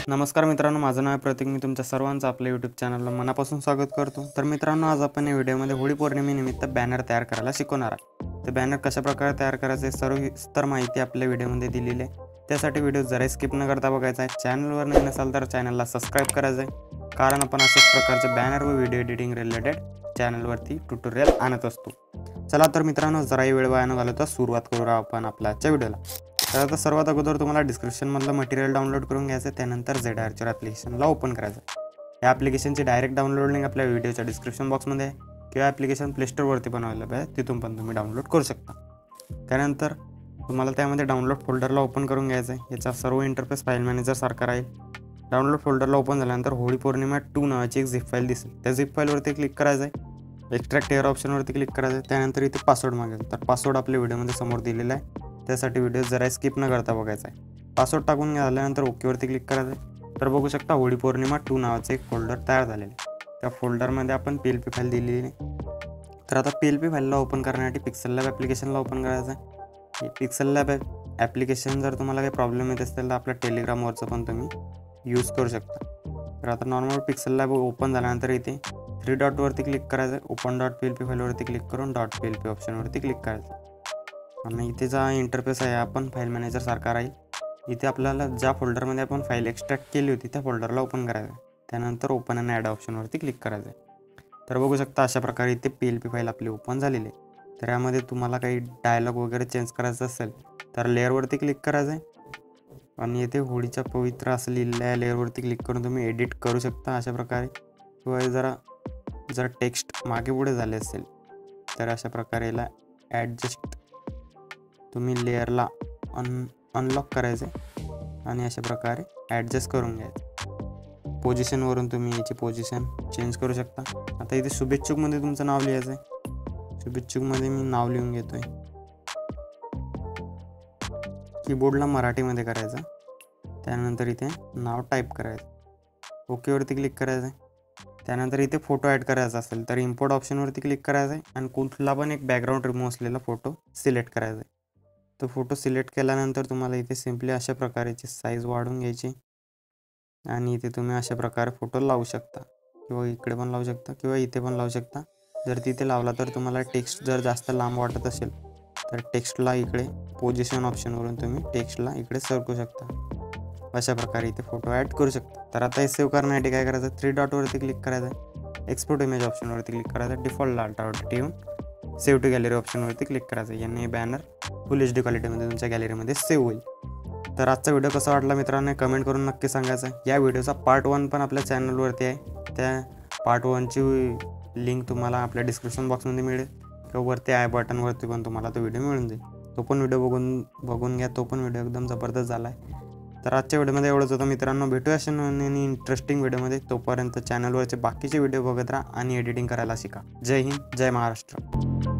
नमस्कार मित्रांनो, माझं नाव आहे प्रतीक. मी तुमच्या सर्वांचं आपल्या यूट्यूब चॅनलला मनापासून स्वागत करतो. तर मित्रांनो, आज आपण या व्हिडिओमध्ये होळी पौर्णिमेनिमित्त बॅनर तयार करायला शिकवणार आहे. ते बॅनर कशाप्रकारे तयार करायचे सर्व माहिती आपल्या व्हिडिओमध्ये दिलेली आहे. त्यासाठी व्हिडिओ जरा स्किप न करता बघायचा आहे. चॅनलवर नवीन असाल तर चॅनलला सबस्क्राईब करायचं आहे, कारण आपण अशाच प्रकारचे बॅनर व व्हिडिओ एडिटिंग रिलेटेड चॅनलवरती ट्युटोरियल आणत असतो. चला तर मित्रांनो, जराही वेळ वाया न घालवता सुरुवात करू आपण आपल्या आजच्या व्हिडिओला. तर आता सर्वात अगोदर तुम्हाला डिस्क्रिप्शनमधलं मटेरियल डाउनलोड करून घ्यायचं आहे. त्यानंतर झेड आर्चर ॲप्लिकेशनला ओपन करायचं आहे. या ॲप्लिकेशनची डायरेक्ट डाउनलोड लिंक आपल्या व्हिडिओच्या डिस्क्रिप्शन बॉक्समध्ये आहे, किंवा ॲप्लिकेशन प्ले स्टोरवरती पण अवेलेबल आहे, तिथून पण तुम्ही डाउनलोड करू शकता. त्यानंतर तुम्हाला त्यामध्ये डाउनलोड फोल्डरला ओपन करून घ्यायचं आहे. याचा सर्व इंटरफेस फाईल मॅनेजर सारखा राहील. डाउनलोड फोल्डरला ओपन झाल्यानंतर होळी पौर्णिमा 2 नावाची एक झिप फाईल दिसेल. त्या झिप फाईलवरती क्लिक करायचं आहे. एक्स्ट्रॅक्ट हेअर ऑप्शनवरती क्लिक करायचं आहे. त्यानंतर इथे पासवर्ड मागेल. तर पासवर्ड आपल्या व्हिडिओमध्ये समोर दिलेला आहे, त्यासाठी व्हिडिओ जरा स्किप न करता बघायचा आहे. पासवर्ड टाकून झाल्यानंतर ओकेवरती क्लिक करायचं आहे. तर बघू शकता होळी पौर्णिमा 2 नावाचं एक फोल्डर तयार झालेलं आहे. त्या फोल्डरमध्ये आपण PLP फाईल दिलेली आहे. तर आता PLP फाईलला ओपन करण्यासाठी पिक्सल लॅब ॲप्लिकेशनला ओपन करायचं आहे. पिक्सल लॅब ॲप्लिकेशन जर तुम्हाला काही प्रॉब्लेम येत असेल तर आपल्या टेलिग्रामवरचं पण तुम्ही यूज करू शकता. तर आता नॉर्मल पिक्सल लॅब ओपन झाल्यानंतर इथे 3 डॉटवरती क्लिक करायचं. ओपन .plp फाईलवरती क्लिक करून .plp ऑप्शनवरती क्लिक करायचं. आणि इथे जा इंटरफेस आहे आपण फाईल मॅनेजर सारखा राहील. इथे आपल्याला ज्या फोल्डरमध्ये आपण फाईल एक्स्ट्रॅक्ट केली होती त्या फोल्डरला ओपन करायचं आहे. त्यानंतर ओपन आणि ॲड ऑप्शनवरती क्लिक करायचं आहे. तर बघू शकता अशा प्रकारे इथे PLP फाईल आपली ओपन झालेली आहे. तर यामध्ये तुम्हाला काही डायलॉग वगैरे चेंज करायचं असेल तर लेअरवरती क्लिक करायचं आहे. आणि इथे होळीच्या पवित्र असं लिहिलेल्या लेअरवरती क्लिक करून तुम्ही एडिट करू शकता अशा प्रकारे. किंवा जर टेक्स्ट मागे पुढे झाले असेल तर अशा प्रकारे याला ॲडजस्ट तुम्ही लेअरला अनलॉक करायचे आणि अशा प्रकारे ॲडजस्ट करून घ्यायचं. पोझिशनवरून तुम्ही याची पोझिशन चेंज करू शकता. आता इथे शुभेच्छुकमध्ये तुमचं नाव लिहायचं आहे. शुभेच्छुकमध्ये मी नाव लिहून घेतो आहे. कीबोर्डला मराठीमध्ये करायचं. त्यानंतर इथे नाव टाईप करायचं. ओकेवरती क्लिक करायचं आहे. त्यानंतर इथे फोटो ॲड करायचा असेल तर इम्पोर्ट ऑप्शनवरती क्लिक करायचं आहे आणि कुठला पण एक बॅकग्राऊंड रिमूव्ह असलेला फोटो सिलेक्ट करायचा आहे. तो फोटो सिलेक्ट केल्यानंतर तुम्हाला इथे सिम्पली अशा प्रकारची साईज वाढवून घ्यायची आणि इथे तुम्ही अशा प्रकारे फोटो लावू शकता, किंवा इकडे पण लावू शकता किंवा इथे पण लावू शकता. जर तिथे लावला तर तुम्हाला टेक्स्ट जर जास्त लांब वाटत असेल तर टेक्स्टला इकडे पोझिशन ऑप्शनवरून तुम्ही टेक्स्टला इकडे सरकू शकता. अशा प्रकारे इथे फोटो ॲड करू शकता. तर आता हे सेव्ह करण्यासाठी काय करायचं, 3 डॉटवरती क्लिक करायचं. एक्सपोर्ट इमेज ऑप्शनवरती क्लिक करायचं. डिफॉल्ट डाटावरती येऊन सेव्ह टू गॅलरी ऑप्शनवरती क्लिक करायचं. याने हे बॅनर फुल HD क्वालिटीमध्ये तुमच्या गॅलरीमध्ये सेव्ह होईल. तर आजचा व्हिडिओ कसा वाटला मित्रांनो कमेंट करून नक्की सांगायचं. या व्हिडिओचा पार्ट 1 पण आपल्या चॅनलवरती आहे. त्या पार्ट 1ची लिंक तुम्हाला आपल्या डिस्क्रिप्शन बॉक्समध्ये मिळेल, किंवा वरती आय बटनवरती पण तुम्हाला तो व्हिडिओ मिळून जाईल. तो पण व्हिडिओ बघून घ्या. तो पण व्हिडिओ एकदम जबरदस्त झाला आहे. तर आजच्या व्हिडिओमध्ये एवढंच होतं मित्रांनो. भेटूया अशा नवीन इंटरेस्टिंग व्हिडिओमध्ये. तोपर्यंत चॅनलवरचे बाकीचे व्हिडिओ बघत राहा आणि एडिटिंग करायला शिका. जय हिंद, जय महाराष्ट्र.